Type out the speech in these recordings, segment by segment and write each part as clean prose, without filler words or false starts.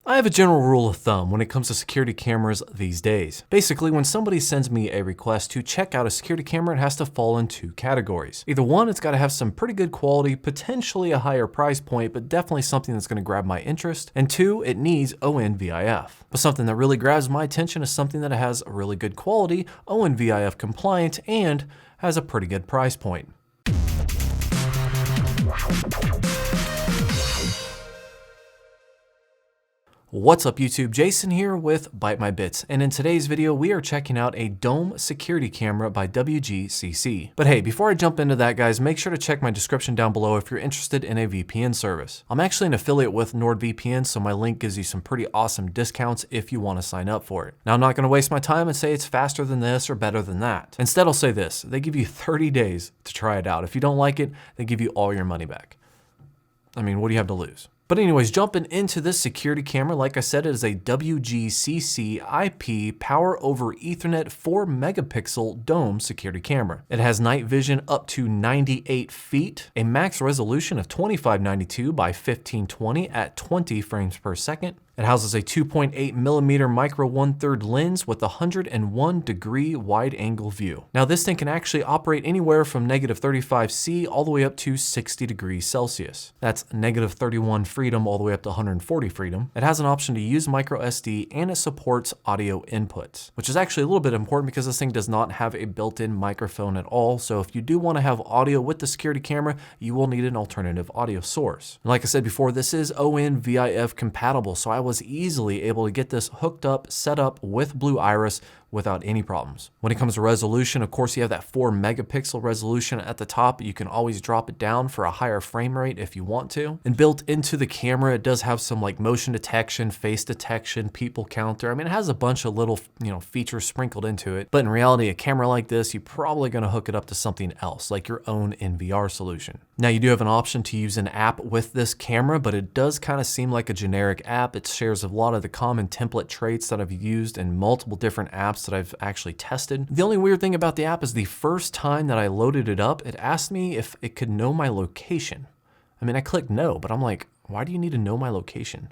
I have a general rule of thumb when it comes to security cameras these days. Basically, when somebody sends me a request to check out a security camera, it has to fall in two categories. Either one, it's got to have some pretty good quality, potentially a higher price point, but definitely something that's going to grab my interest. And two, it needs ONVIF. But something that really grabs my attention is something that has a really good quality, ONVIF compliant, and has a pretty good price point. What's up YouTube, Jason here with Byte My Bits, and in today's video we are checking out a dome security camera by WGCC. But hey, before I jump into that guys, make sure to check my description down below if you're interested in a VPN service. I'm actually an affiliate with NordVPN, so my link gives you some pretty awesome discounts if you want to sign up for it. Now I'm not going to waste my time and say it's faster than this or better than that. Instead I'll say this, they give you 30 days to try it out. If you don't like it, they give you all your money back. I mean, what do you have to lose? But anyways, jumping into this security camera, like I said, it is a WGCC IP Power over Ethernet 4 megapixel dome security camera. It has night vision up to 98 feet, a max resolution of 2592 by 1520 at 20 frames per second. It houses a 2.8 millimeter micro 1/3 lens with a 101 degree wide angle view. Now this thing can actually operate anywhere from -35°C all the way up to 60 degrees Celsius. That's -31 freedom all the way up to 140 freedom. It has an option to use micro SD and it supports audio inputs, which is actually a little bit important because this thing does not have a built-in microphone at all. So if you do want to have audio with the security camera, you will need an alternative audio source. And like I said before, this is ONVIF compatible, so I was easily able to get this hooked up, set up with Blue Iris without any problems. When it comes to resolution, of course, you have that 4 megapixel resolution at the top. You can always drop it down for a higher frame rate if you want to. And built into the camera, it does have some like motion detection, face detection, people counter. I mean, it has a bunch of little, features sprinkled into it. But in reality, a camera like this, you're probably going to hook it up to something else, like your own NVR solution. Now, you do have an option to use an app with this camera, but it does kind of seem like a generic app. It shares a lot of the common template traits that I've used in multiple different apps that I've actually tested. The only weird thing about the app is the first time that I loaded it up, it asked me if it could know my location. I mean, I clicked no, but I'm like, why do you need to know my location?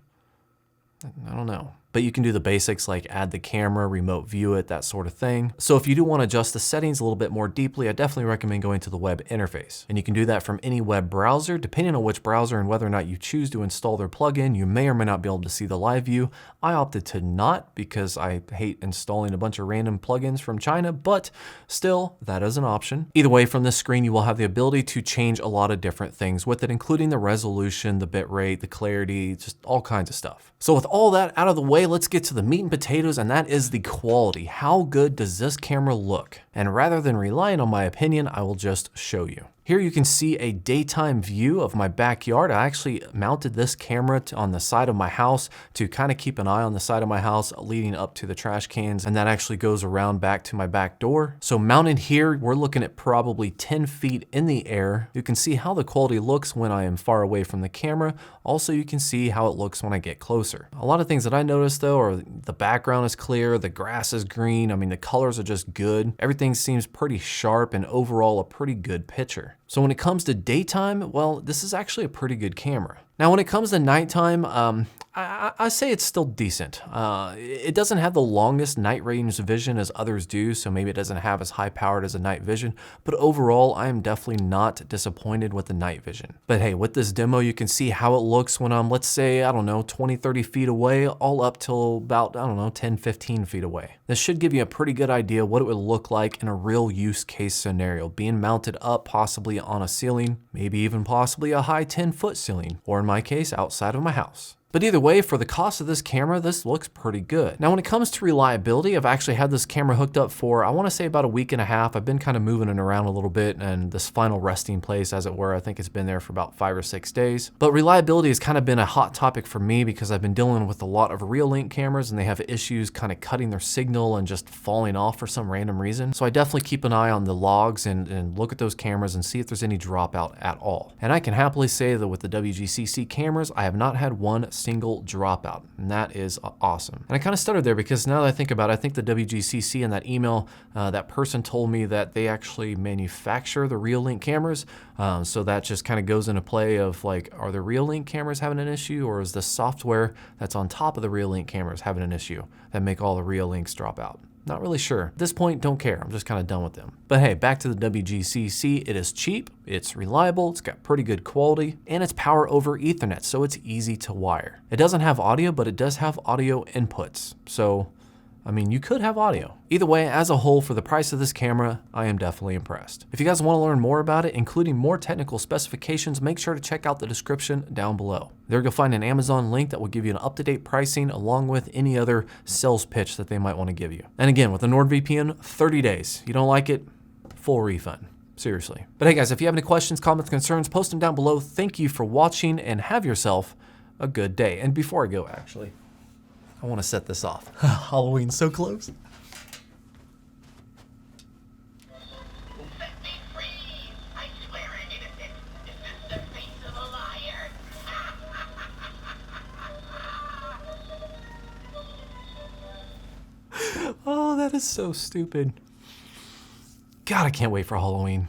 I don't know. But you can do the basics like add the camera, remote view it, that sort of thing. So if you do want to adjust the settings a little bit more deeply, I definitely recommend going to the web interface. And you can do that from any web browser. Depending on which browser and whether or not you choose to install their plugin, you may or may not be able to see the live view. I opted to not because I hate installing a bunch of random plugins from China, but still, that is an option. Either way, from this screen, you will have the ability to change a lot of different things with it, including the resolution, the bitrate, the clarity, just all kinds of stuff. So with all that out of the way, let's get to the meat and potatoes, and that is the quality. How good does this camera look? And rather than relying on my opinion, I will just show you. Here you can see a daytime view of my backyard. I actually mounted this camera on the side of my house to kind of keep an eye on the side of my house leading up to the trash cans, and that actually goes around back to my back door. So mounted here, we're looking at probably 10 feet in the air. You can see how the quality looks when I am far away from the camera. Also, you can see how it looks when I get closer. A lot of things that I noticed though are the background is clear, the grass is green. I mean, the colors are just good. Everything seems pretty sharp and overall a pretty good picture. So when it comes to daytime, well, this is actually a pretty good camera. Now, when it comes to nighttime, I say it's still decent. It doesn't have the longest night range vision as others do, so maybe it doesn't have as high powered as a night vision, but overall, I am definitely not disappointed with the night vision. But hey, with this demo, you can see how it looks when I'm, let's say, I don't know, 20, 30 feet away, all up till about, I don't know, 10, 15 feet away. This should give you a pretty good idea what it would look like in a real use case scenario, being mounted up possibly on a ceiling, maybe even possibly a high 10-foot ceiling, or in my case, outside of my house. But either way, for the cost of this camera, this looks pretty good. Now, when it comes to reliability, I've actually had this camera hooked up for, I want to say about a week and a half. I've been kind of moving it around a little bit, and this final resting place, as it were, I think it's been there for about 5 or 6 days. But reliability has kind of been a hot topic for me because I've been dealing with a lot of Reolink cameras, and they have issues kind of cutting their signal and just falling off for some random reason. So I definitely keep an eye on the logs and look at those cameras and see if there's any dropout at all. And I can happily say that with the WGCC cameras, I have not had one single dropout, and that is awesome. And I kind of stuttered there because now that I think about it, I think the WGCC in that email, that person told me that they actually manufacture the Reolink cameras. So that just kind of goes into play of like, are the Reolink cameras having an issue, or is the software that's on top of the Reolink cameras having an issue that make all the Reolinks drop out? Not really sure. At this point, don't care. I'm just kind of done with them. But hey, back to the WGCC. It is cheap, it's reliable, it's got pretty good quality, and it's power over Ethernet, so it's easy to wire. It doesn't have audio, but it does have audio inputs. So, I mean, you could have audio. Either way, as a whole, for the price of this camera, I am definitely impressed. If you guys want to learn more about it, including more technical specifications, make sure to check out the description down below. There you'll find an Amazon link that will give you an up-to-date pricing along with any other sales pitch that they might want to give you. And again, with the NordVPN, 30 days. You don't like it, full refund. Seriously. But hey guys, if you have any questions, comments, concerns, post them down below. Thank you for watching and have yourself a good day. And before I go, actually, I want to set this off. Halloween's so close. Oh, that is so stupid. God, I can't wait for Halloween.